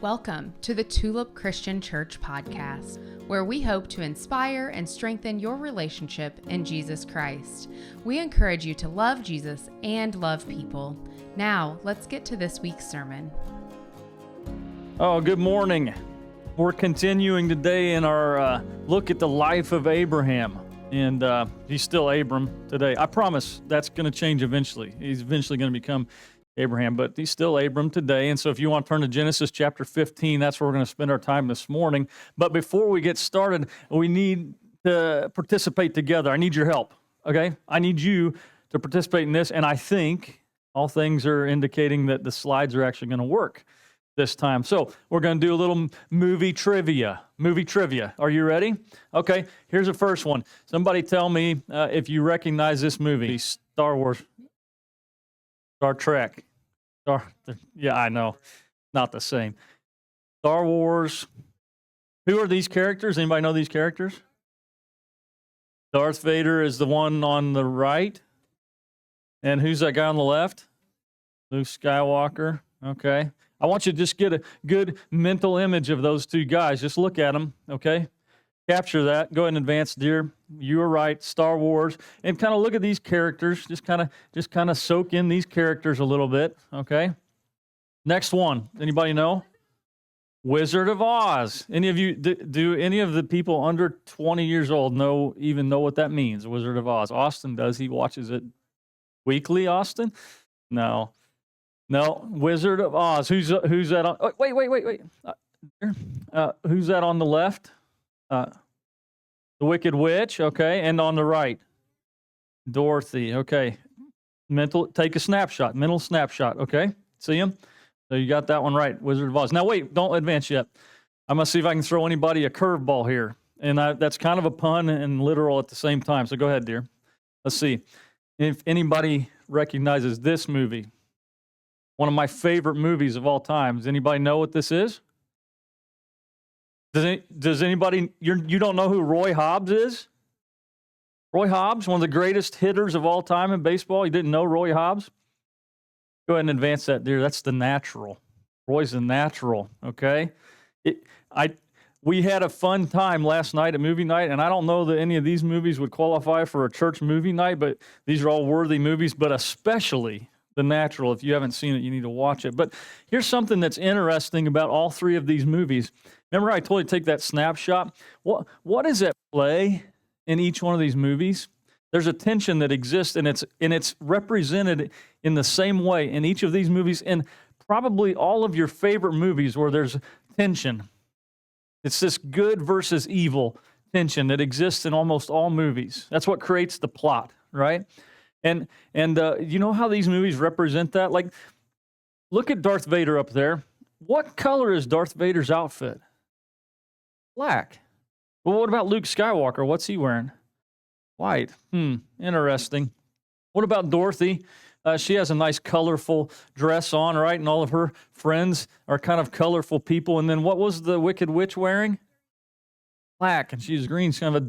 Welcome to the Tulip Christian Church podcast, where we hope to inspire and strengthen your relationship in Jesus Christ. We encourage you to love Jesus and love people. Now, let's get to this week's sermon. Oh, good morning. We're continuing today in our look at the life of Abraham. And he's still Abram today. I promise that's going to change eventually. He's eventually going to become Abraham, but he's still Abram today. And so if you want to turn to Genesis chapter 15, that's where we're going to spend our time this morning. But before we get started, we need to participate together. I need your help, okay? I need you to participate in this. And I think all things are indicating that the slides are actually going to work this time. So we're going to do a little movie trivia. Are you ready? Okay, here's the first one. Somebody tell me if you recognize this movie. Star Wars. Star Trek. Yeah, I know. Not the same. Star Wars. Who are these characters? Anybody know these characters? Darth Vader is the one on the right. And who's that guy on the left? Luke Skywalker. Okay. I want you to just get a good mental image of those two guys. Just look at them, okay? Capture that. Go ahead and advance, dear. You were right. Star Wars, and kind of look at these characters. Just kind of soak in these characters a little bit, okay? Next one. Anybody know? Wizard of Oz. Any of you? Do any of the people under 20 years old even know what that means? Wizard of Oz. Austin does. He watches it weekly. Austin? No. Wizard of Oz. Who's that on? Oh, wait. Who's that on the left? The Wicked Witch, okay, and on the right, Dorothy, okay. Take a snapshot, mental snapshot, okay? See him? So you got that one right, Wizard of Oz. Now wait, don't advance yet. I'm going to see if I can throw anybody a curveball here. And that's kind of a pun and literal at the same time, so go ahead, dear. Let's see if anybody recognizes this movie. One of my favorite movies of all time. Does anybody know what this is? Does anybody, you don't know who Roy Hobbs is? Roy Hobbs, one of the greatest hitters of all time in baseball. You didn't know Roy Hobbs? Go ahead and advance that, dear. That's the natural. Roy's the natural, okay? We had a fun time last night at movie night, and I don't know that any of these movies would qualify for a church movie night, but these are all worthy movies, but especially The Natural. If you haven't seen it, you need to watch it. But here's something that's interesting about all three of these movies. Remember I told you to take that snapshot? What is at play in each one of these movies? There's a tension that exists, and it's represented in the same way in each of these movies, and probably all of your favorite movies where there's tension. It's this good versus evil tension that exists in almost all movies. That's what creates the plot, right? And you know how these movies represent that? Like, look at Darth Vader up there. What color is Darth Vader's outfit? Black. Well, what about Luke Skywalker? What's he wearing? White. Interesting. What about Dorothy? She has a nice colorful dress on, right? And all of her friends are kind of colorful people. And then what was the Wicked Witch wearing? Black, and she's green. It's kind of a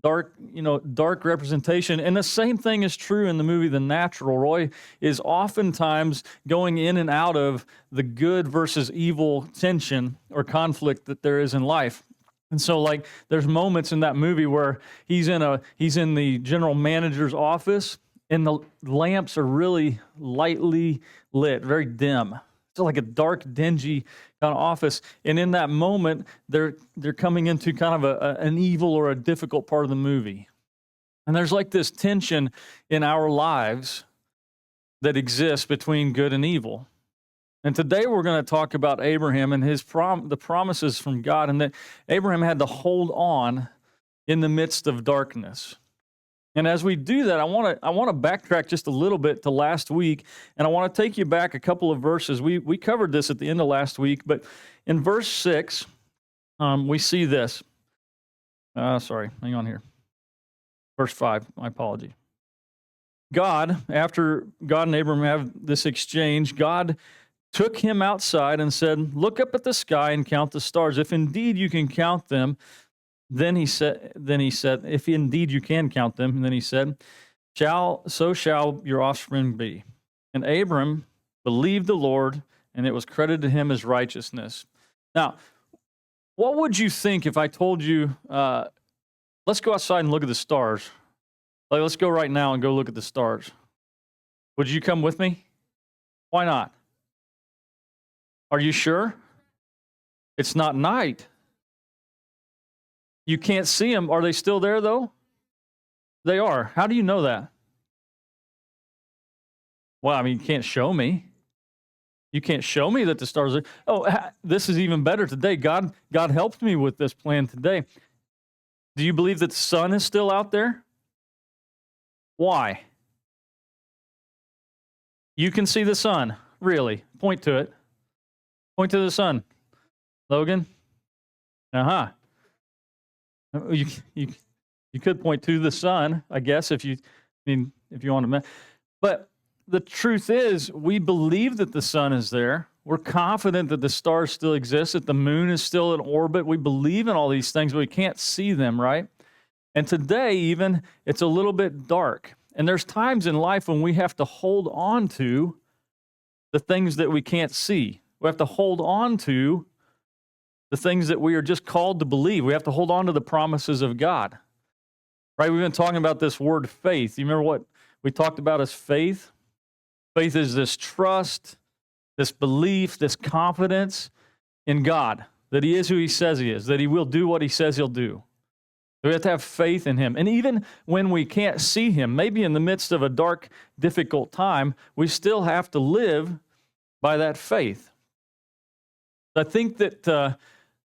dark representation. And the same thing is true in the movie The Natural. Roy is oftentimes going in and out of the good versus evil tension or conflict that there is in life. And so, like, there's moments in that movie where he's in the general manager's office, and the lamps are really lightly lit, very dim. It's like a dark, dingy kind of office. And in that moment, they're coming into kind of an evil or a difficult part of the movie. And there's like this tension in our lives that exists between good and evil. And today we're going to talk about Abraham and the promises from God, and that Abraham had to hold on in the midst of darkness. And as we do that, I want to backtrack just a little bit to last week, and I want to take you back a couple of verses. We covered this at the end of last week, but in verse 6, we see this. Hang on here. Verse 5, my apology. After God and Abram have this exchange, God took him outside and said, "Look up at the sky and count the stars. If indeed you can count them." Then he said, if indeed you can count them, and then he said, so shall your offspring be. And Abram believed the Lord, and it was credited to him as righteousness. Now, what would you think if I told you, let's go outside and look at the stars? Like, let's go right now and go look at the stars. Would you come with me? Why not? Are you sure? It's not night. You can't see them. Are they still there, though? They are. How do you know that? Well, I mean, you can't show me. You can't show me that the stars are. Oh, this is even better today. God helped me with this plan today. Do you believe that the sun is still out there? Why? You can see the sun. Really? Point to it. Point to the sun. Logan? Uh-huh. You could point to the sun, I guess, if you want to. But the truth is, we believe that the sun is there. We're confident that the stars still exist, that the moon is still in orbit. We believe in all these things, but we can't see them, right? And today, even, it's a little bit dark. And there's times in life when we have to hold on to the things that we can't see. We have to hold on to the things that we are just called to believe. We have to hold on to the promises of God. Right? We've been talking about this word faith. You remember what we talked about as faith? Faith is this trust, this belief, this confidence in God, that He is who He says He is, that He will do what He says He'll do. We have to have faith in Him. And even when we can't see Him, maybe in the midst of a dark, difficult time, we still have to live by that faith. I think that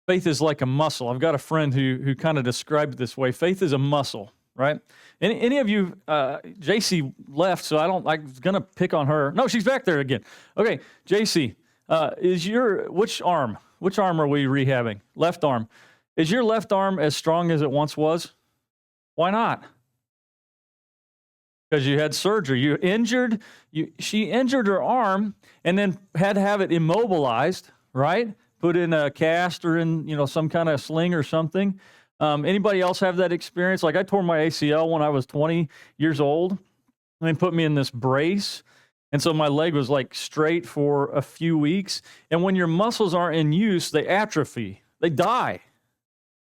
faith is like a muscle. I've got a friend who kind of described it this way. Faith is a muscle, right? Any of you, JC left, so I was going to pick on her. No, she's back there again. Okay, JC, which arm are we rehabbing? Left arm. Is your left arm as strong as it once was? Why not? Because you had surgery. She injured her arm and then had to have it immobilized, right? Put in a cast or in, some kind of sling or something. Anybody else have that experience? Like I tore my ACL when I was 20 years old. And they put me in this brace. And so my leg was like straight for a few weeks. And when your muscles aren't in use, they atrophy. They die.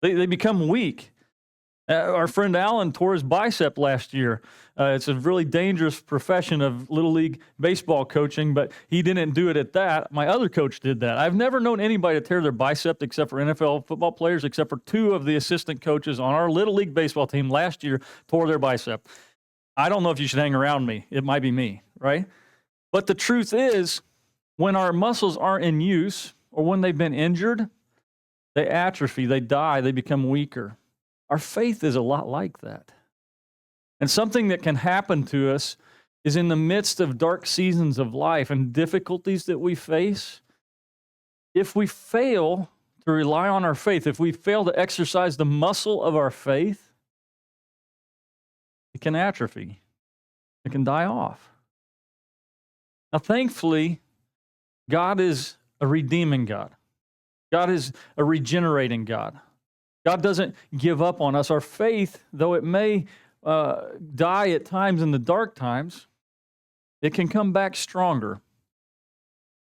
They become weak. Our friend Alan tore his bicep last year. It's a really dangerous profession of Little League baseball coaching, but he didn't do it at that. My other coach did that. I've never known anybody to tear their bicep except for NFL football players, except for two of the assistant coaches on our Little League baseball team last year tore their bicep. I don't know if you should hang around me. It might be me, right? But the truth is, when our muscles aren't in use or when they've been injured, they atrophy, they die, they become weaker. Our faith is a lot like that. And something that can happen to us is in the midst of dark seasons of life and difficulties that we face, if we fail to rely on our faith, if we fail to exercise the muscle of our faith, it can atrophy. It can die off. Now, thankfully, God is a redeeming God. God is a regenerating God. God doesn't give up on us. Our faith, though it may die at times in the dark times, it can come back stronger.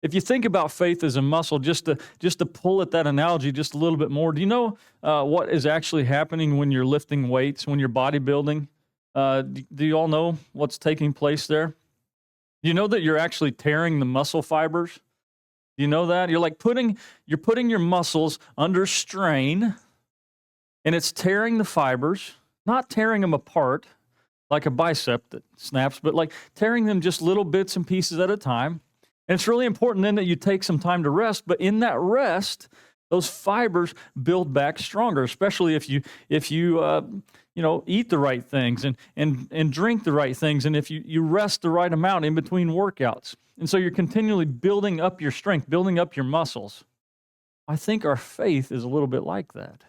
If you think about faith as a muscle, just to pull at that analogy just a little bit more, do you know what is actually happening when you're lifting weights, when you're bodybuilding? Do you all know what's taking place there? Do you know that you're actually tearing the muscle fibers? Do you know that? You're putting your muscles under strain, and it's tearing the fibers, not tearing them apart like a bicep that snaps, but like tearing them just little bits and pieces at a time. And it's really important then that you take some time to rest, but in that rest, those fibers build back stronger, especially if you eat the right things and drink the right things, and if you rest the right amount in between workouts. And so you're continually building up your strength, building up your muscles. I think our faith is a little bit like that.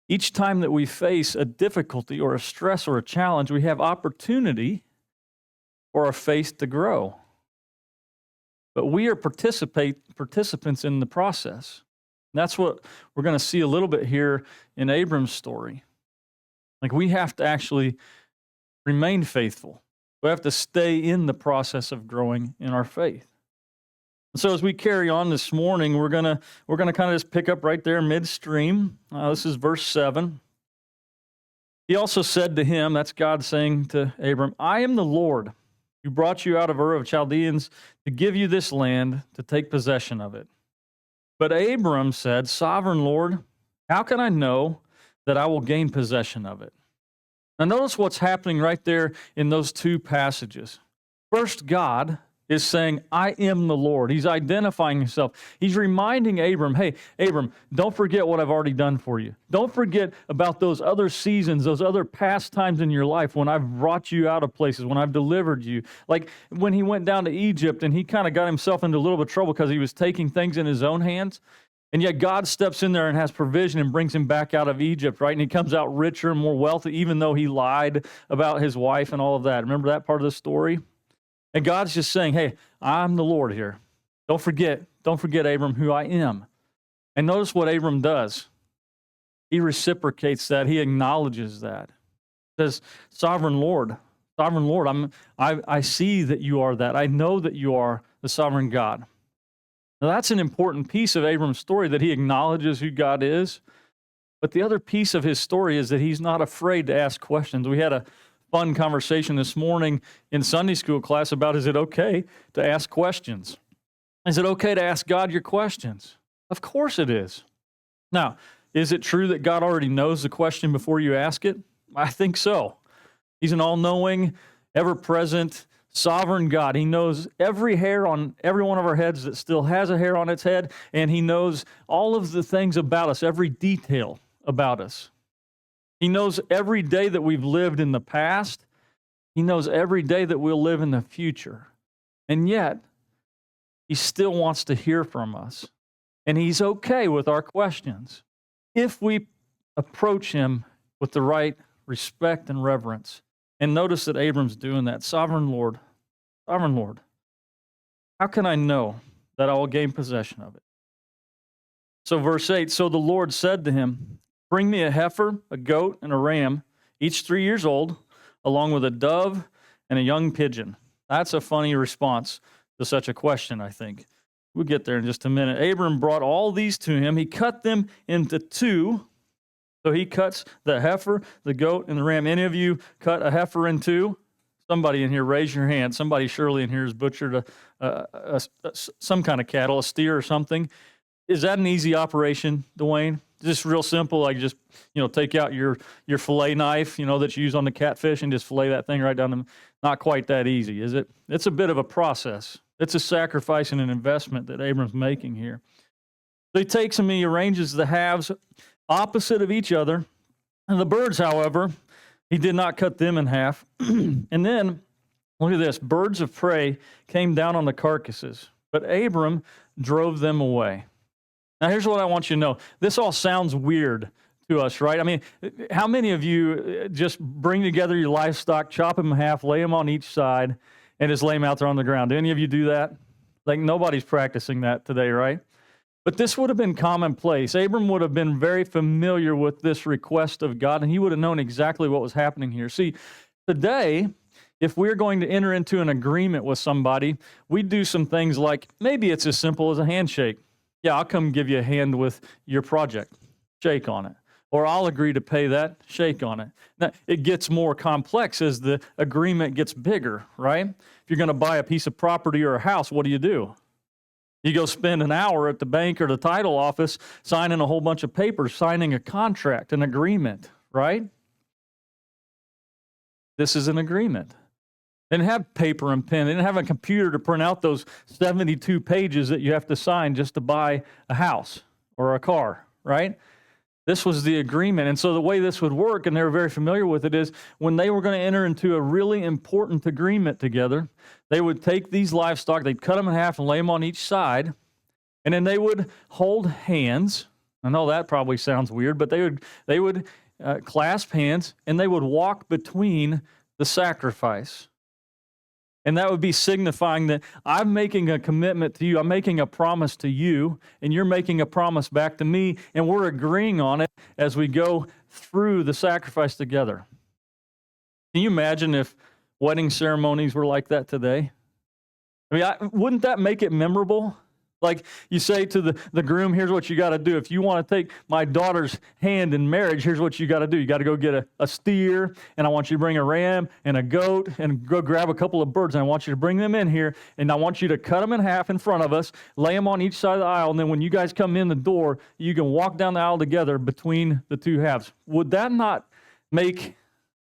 Each time that we face a difficulty or a stress or a challenge, we have opportunity for our faith to grow. But we are participants in the process. And that's what we're going to see a little bit here in Abram's story. Like, we have to actually remain faithful. We have to stay in the process of growing in our faith. So as we carry on this morning, we're gonna kind of just pick up right there midstream. This is verse 7. He also said to him, that's God saying to Abram, I am the Lord who brought you out of Ur of Chaldeans to give you this land to take possession of it. But Abram said, Sovereign Lord, how can I know that I will gain possession of it? Now notice what's happening right there in those two passages. First, God is saying, I am the Lord. He's identifying himself. He's reminding Abram, hey, Abram, don't forget what I've already done for you. Don't forget about those other seasons, those other past times in your life when I've brought you out of places, when I've delivered you. Like when he went down to Egypt and he kind of got himself into a little bit of trouble because he was taking things in his own hands. And yet God steps in there and has provision and brings him back out of Egypt, right? And he comes out richer and more wealthy, even though he lied about his wife and all of that. Remember that part of the story? And God's just saying, hey, I'm the Lord here. Don't forget, Abram, who I am. And notice what Abram does. He reciprocates that. He acknowledges that. He says, Sovereign Lord, I see that you are that. I know that you are the sovereign God. Now, that's an important piece of Abram's story, that he acknowledges who God is. But the other piece of his story is that he's not afraid to ask questions. We had a fun conversation this morning in Sunday school class about, is it okay to ask questions? Is it okay to ask God your questions? Of course it is. Now, is it true that God already knows the question before you ask it? I think so. He's an all-knowing, ever-present, sovereign God. He knows every hair on every one of our heads that still has a hair on its head, and he knows all of the things about us, every detail about us. He knows every day that we've lived in the past. He knows every day that we'll live in the future. And yet, he still wants to hear from us. And he's okay with our questions if we approach him with the right respect and reverence. And notice that Abram's doing that. Sovereign Lord, how can I know that I will gain possession of it? So verse 8, so the Lord said to him, bring me a heifer, a goat, and a ram, each 3 years old, along with a dove and a young pigeon. That's a funny response to such a question, I think. We'll get there in just a minute. Abram brought all these to him. He cut them into two. So he cuts the heifer, the goat, and the ram. Any of you cut a heifer in two? Somebody in here, raise your hand. Somebody surely in here has butchered some kind of cattle, a steer or something. Is that an easy operation, Dwayne? Just real simple, like just, take out your fillet knife, that you use on the catfish and just fillet that thing right down the... Not quite that easy, is it? It's a bit of a process. It's a sacrifice and an investment that Abram's making here. So he takes them, he arranges the halves opposite of each other. And the birds, however, he did not cut them in half. And then, look at this, birds of prey came down on the carcasses, but Abram drove them away. Now, here's what I want you to know. This all sounds weird to us, right? I mean, how many of you just bring together your livestock, chop them in half, lay them on each side, and just lay them out there on the ground? Do any of you do that? Like, nobody's practicing that today, right? But this would have been commonplace. Abram would have been very familiar with this request of God, and he would have known exactly what was happening here. See, today, if we're going to enter into an agreement with somebody, we do some things like, maybe it's as simple as a handshake. Yeah, I'll come give you a hand with your project. Shake on it. Or I'll agree to pay that. Shake on it. Now, it gets more complex as the agreement gets bigger, right? If you're going to buy a piece of property or a house, what do? You go spend an hour at the bank or the title office signing a whole bunch of papers, signing a contract, an agreement, right? This is an agreement. They didn't have paper and pen. They didn't have a computer to print out those 72 pages that you have to sign just to buy a house or a car, right? This was the agreement. And so the way this would work, and they were very familiar with it, is when they were going to enter into a really important agreement together, they would take these livestock, they'd cut them in half and lay them on each side, and then they would hold hands. I know that probably sounds weird, but they would clasp hands, and they would walk between the sacrifice. And that would be signifying that I'm making a commitment to you. I'm making a promise to you, and you're making a promise back to me, and we're agreeing on it as we go through the sacrifice together. Can you imagine if wedding ceremonies were like that today? I mean, wouldn't that make it memorable? Like you say to the groom, here's what you got to do. If you want to take my daughter's hand in marriage, here's what you got to do. You got to go get a steer, and I want you to bring a ram and a goat, and go grab a couple of birds, and I want you to bring them in here, and I want you to cut them in half in front of us, lay them on each side of the aisle, and then when you guys come in the door, you can walk down the aisle together between the two halves. Would that not make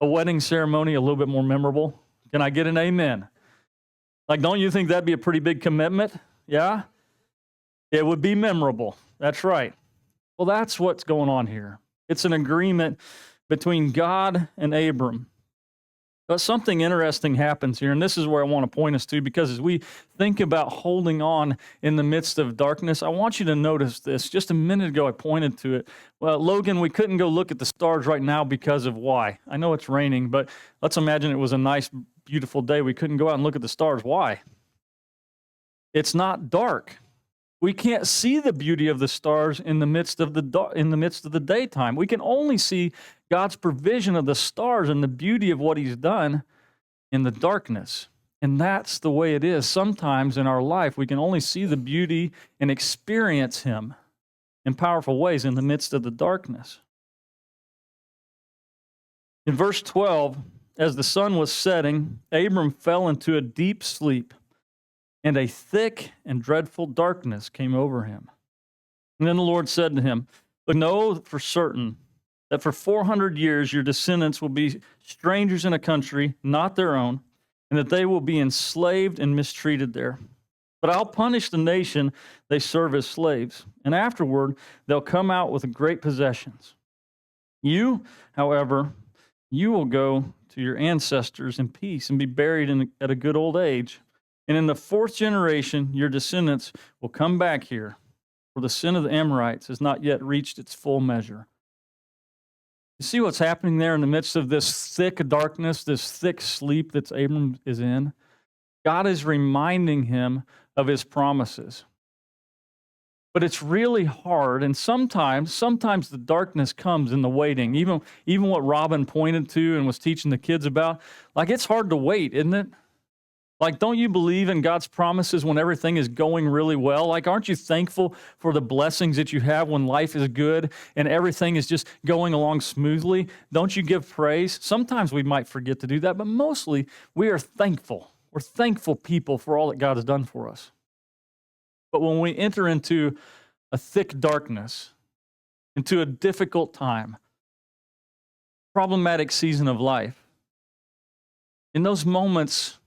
a wedding ceremony a little bit more memorable? Can I get an amen? Like, don't you think that'd be a pretty big commitment? Yeah? It would be memorable. That's right. Well, that's what's going on here. It's an agreement between God and Abram. But something interesting happens here, and this is where I want to point us to, because as we think about holding on in the midst of darkness, I want you to notice this. Just a minute ago, I pointed to it. Well, Logan, we couldn't go look at the stars right now because of why? I know it's raining, but let's imagine it was a nice, beautiful day. We couldn't go out and look at the stars. Why? It's not dark. We can't see the beauty of the stars in the midst of the daytime. We can only see God's provision of the stars and the beauty of what He's done in the darkness. And that's the way it is. Sometimes in our life, we can only see the beauty and experience Him in powerful ways in the midst of the darkness. In verse 12, as the sun was setting, Abram fell into a deep sleep, and a thick and dreadful darkness came over him. And then the Lord said to him, "But know for certain that for 400 years your descendants will be strangers in a country not their own, and that they will be enslaved and mistreated there. But I'll punish the nation they serve as slaves, and afterward they'll come out with great possessions. You, however, you will go to your ancestors in peace and be buried at a good old age. And in the fourth generation, your descendants will come back here, for the sin of the Amorites has not yet reached its full measure." You see what's happening there in the midst of this thick darkness, this thick sleep that Abram is in? God is reminding him of His promises. But it's really hard, and sometimes the darkness comes in the waiting. Even what Robin pointed to and was teaching the kids about, like, it's hard to wait, isn't it? Like, don't you believe in God's promises when everything is going really well? Like, aren't you thankful for the blessings that you have when life is good and everything is just going along smoothly? Don't you give praise? Sometimes we might forget to do that, but mostly we are thankful. We're thankful people for all that God has done for us. But when we enter into a thick darkness, into a difficult time, problematic season of life, in those moments,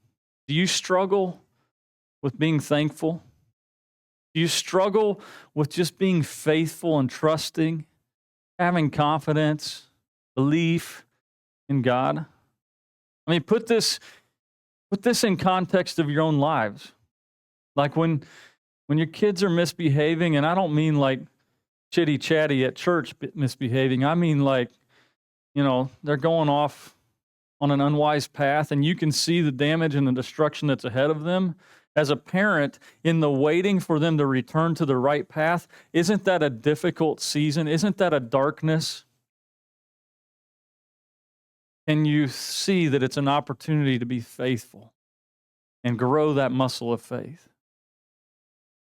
do you struggle with being thankful? Do you struggle with just being faithful and trusting, having confidence, belief in God? I mean, put this in context of your own lives. Like when your kids are misbehaving, and I don't mean like chitty-chatty at church misbehaving. I mean like, they're going off on an unwise path, and you can see the damage and the destruction that's ahead of them. As a parent, in the waiting for them to return to the right path, isn't that a difficult season? Isn't that a darkness? Can you see that it's an opportunity to be faithful and grow that muscle of faith?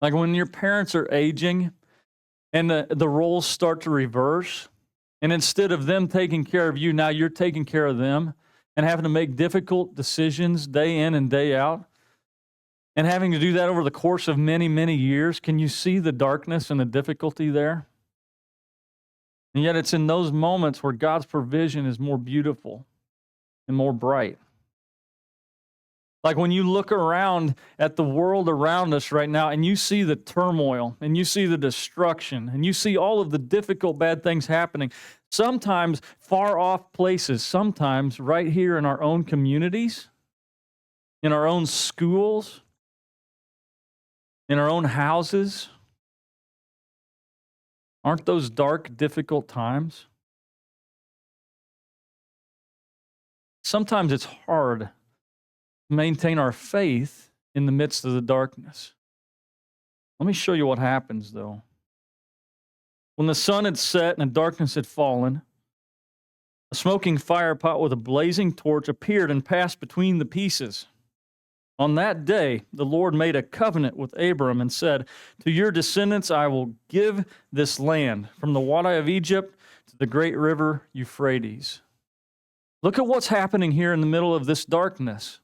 Like when your parents are aging and the roles start to reverse, and instead of them taking care of you, now you're taking care of them, and having to make difficult decisions day in and day out, and having to do that over the course of many, many years, can you see the darkness and the difficulty there? And yet it's in those moments where God's provision is more beautiful and more bright. Like when you look around at the world around us right now and you see the turmoil and you see the destruction and you see all of the difficult, bad things happening, sometimes far off places, sometimes right here in our own communities, in our own schools, in our own houses. Aren't those dark, difficult times? Sometimes it's hard to maintain our faith in the midst of the darkness. Let me show you what happens, though. When the sun had set and darkness had fallen, a smoking fire pot with a blazing torch appeared and passed between the pieces. On that day, the Lord made a covenant with Abram and said, to your descendants I will give this land, from the water of Egypt to the great river Euphrates. Look at what's happening here in the middle of this darkness.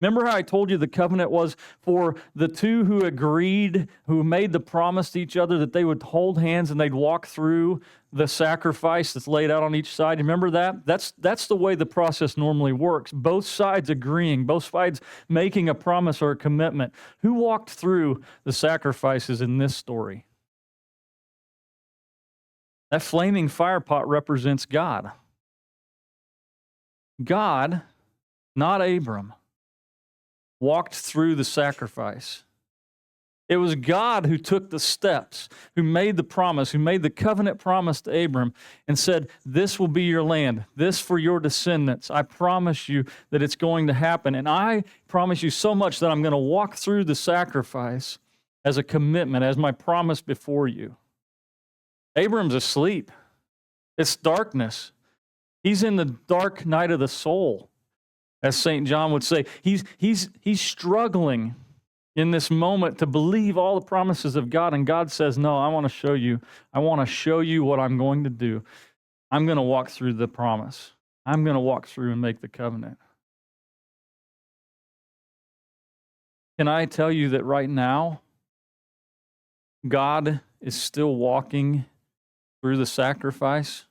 Remember how I told you the covenant was for the two who agreed, who made the promise to each other that they would hold hands and they'd walk through the sacrifice that's laid out on each side? Remember that? That's the way the process normally works. Both sides agreeing, both sides making a promise or a commitment. Who walked through the sacrifices in this story? That flaming fire pot represents God. God, not Abram, walked through the sacrifice. It was God who took the steps, who made the promise, who made the covenant promise to Abram and said, this will be your land, this for your descendants. I promise you that it's going to happen. And I promise you so much that I'm going to walk through the sacrifice as a commitment, as my promise before you. Abram's asleep. It's darkness. He's in the dark night of the soul, as St. John would say. He's struggling in this moment to believe all the promises of God, and God says, no, I want to show you. I want to show you what I'm going to do. I'm going to walk through the promise. I'm going to walk through and make the covenant. Can I tell you that right now, God is still walking through the sacrifice?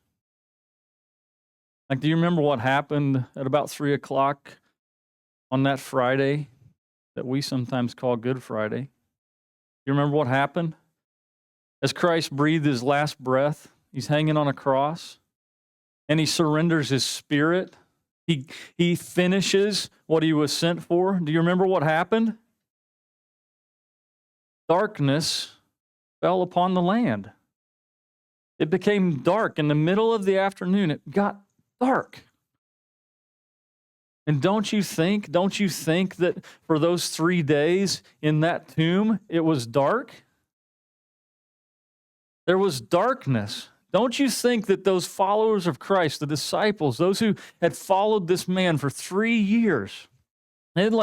Like, do you remember what happened at about 3 o'clock on that Friday that we sometimes call Good Friday? You remember what happened? As Christ breathed his last breath, he's hanging on a cross, and he surrenders his spirit. He finishes what he was sent for. Do you remember what happened? Darkness fell upon the land. It became dark in the middle of the afternoon. It got dark. And don't you think that for those 3 days in that tomb, it was dark? There was darkness. Don't you think that those followers of Christ, the disciples, those who had followed this man for 3 years, they had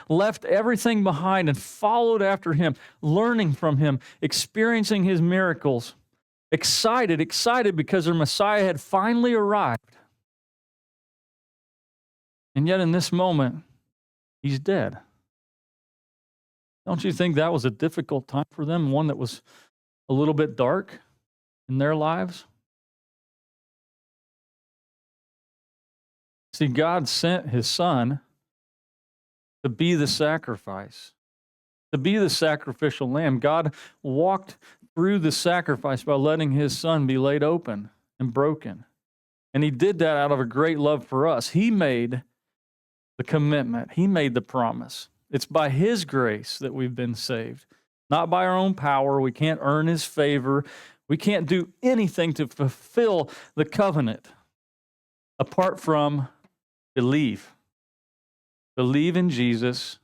left everything behind and followed after him, learning from him, experiencing his miracles, excited because their Messiah had finally arrived. And yet in this moment, he's dead. Don't you think that was a difficult time for them, one that was a little bit dark in their lives? See, God sent his Son to be the sacrifice, to be the sacrificial lamb. God walked through the sacrifice by letting his Son be laid open and broken. And he did that out of a great love for us. He made the commitment. He made the promise. It's by his grace that we've been saved, not by our own power. We can't earn his favor. We can't do anything to fulfill the covenant apart from believe. Believe in Jesus.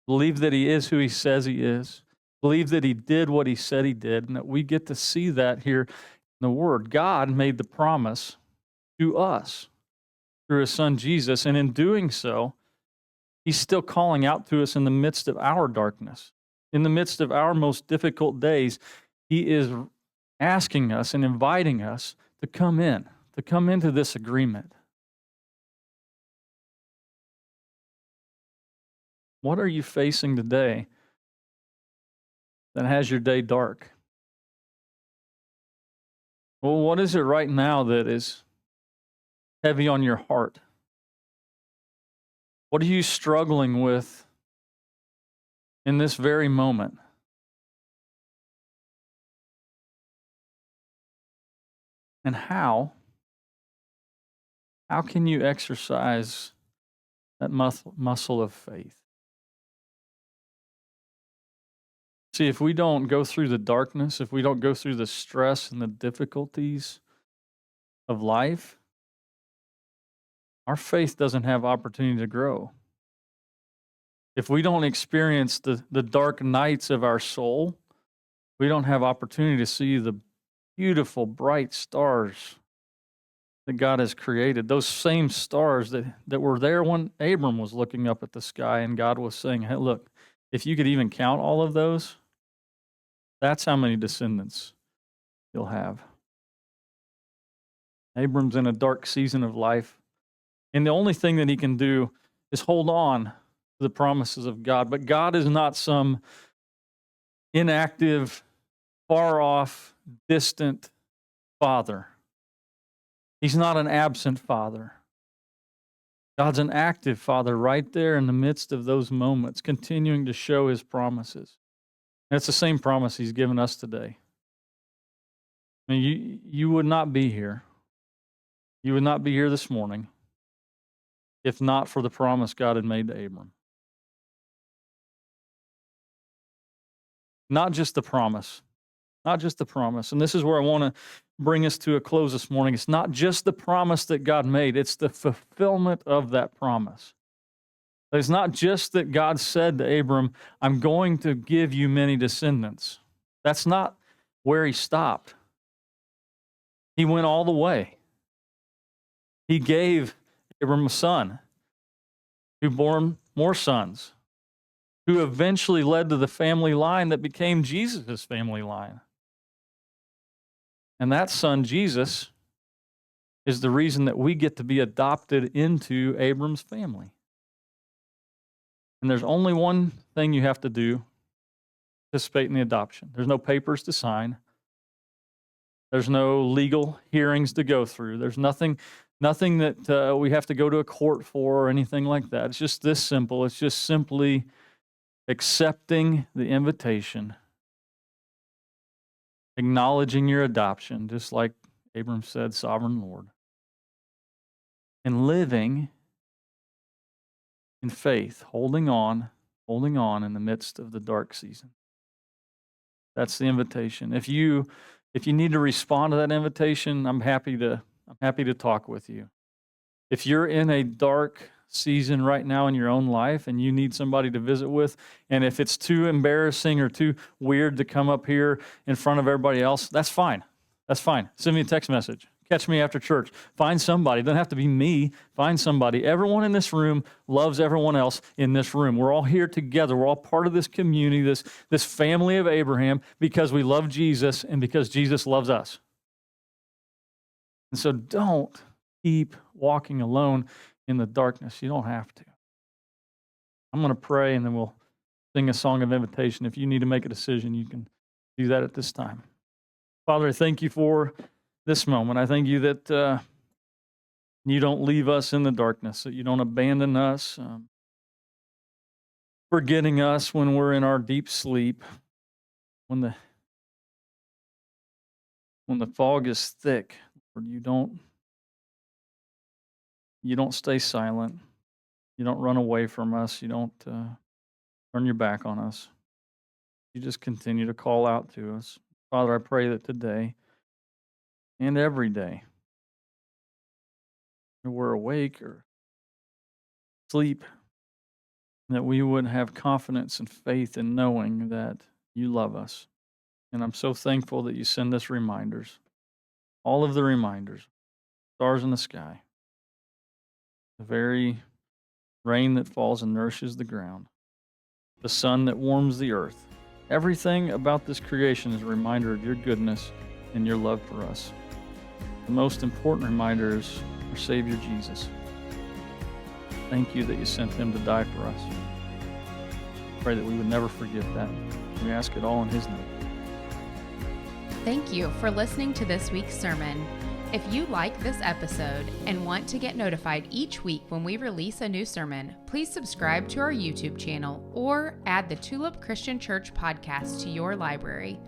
Believe that he is who he says he is. Believe that he did what he said he did, and that we get to see that here in the Word. God made the promise to us through his Son Jesus, and in doing so, he's still calling out to us in the midst of our darkness, in the midst of our most difficult days. He is asking us and inviting us to come into this agreement. What are you facing today that has your day dark? Well, what is it right now that is heavy on your heart? What are you struggling with in this very moment? And how can you exercise that muscle of faith? See, if we don't go through the darkness, if we don't go through the stress and the difficulties of life, our faith doesn't have opportunity to grow. If we don't experience the dark nights of our soul, we don't have opportunity to see the beautiful, bright stars that God has created, those same stars that were there when Abram was looking up at the sky and God was saying, hey, look, if you could even count all of those, that's how many descendants you'll have. Abram's in a dark season of life, and the only thing that he can do is hold on to the promises of God. But God is not some inactive, far off, distant father. He's not an absent father. God's an active father right there in the midst of those moments, continuing to show his promises. And it's the same promise he's given us today. I mean, you would not be here. You would not be here this morning if not for the promise God had made to Abram. Not just the promise. Not just the promise. And this is where I want to bring us to a close this morning. It's not just the promise that God made, it's the fulfillment of that promise. It's not just that God said to Abram, I'm going to give you many descendants. That's not where he stopped. He went all the way. He gave Abram a son who bore more sons, who eventually led to the family line that became Jesus' family line. And that son, Jesus, is the reason that we get to be adopted into Abram's family. And there's only one thing you have to do to participate in the adoption. There's no papers to sign. There's no legal hearings to go through. There's nothing that we have to go to a court for or anything like that. It's just this simple. It's just simply accepting the invitation, acknowledging your adoption, just like Abram said, Sovereign Lord, and living in faith, holding on in the midst of the dark season. That's the invitation. If you need to respond to that invitation, I'm happy to talk with you. If you're in a dark season right now in your own life and you need somebody to visit with, and if it's too embarrassing or too weird to come up here in front of everybody else, that's fine. That's fine. Send me a text message. Catch me after church. Find somebody. It doesn't have to be me. Find somebody. Everyone in this room loves everyone else in this room. We're all here together. We're all part of this community, this family of Abraham, because we love Jesus and because Jesus loves us. And so don't keep walking alone in the darkness. You don't have to. I'm going to pray, and then we'll sing a song of invitation. If you need to make a decision, you can do that at this time. Father, I thank you for this moment. I thank you that you don't leave us in the darkness, that you don't abandon us, forgetting us when we're in our deep sleep, when the fog is thick. Lord, you don't stay silent. You don't run away from us. You don't turn your back on us. You just continue to call out to us. Father, I pray that today and every day, whether we're awake or asleep, that we would have confidence and faith in knowing that you love us. And I'm so thankful that you send us reminders, all of the reminders, stars in the sky, the very rain that falls and nourishes the ground, the sun that warms the earth. Everything about this creation is a reminder of your goodness and your love for us. The most important reminder is our Savior Jesus. Thank you that you sent him to die for us. Pray that we would never forget that. We ask it all in his name. Thank you for listening to this week's sermon. If you like this episode and want to get notified each week when we release a new sermon, please subscribe to our YouTube channel or add the Tulip Christian Church podcast to your library.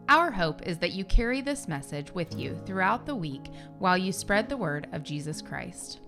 Our hope is that you carry this message with you throughout the week while you spread the word of Jesus Christ.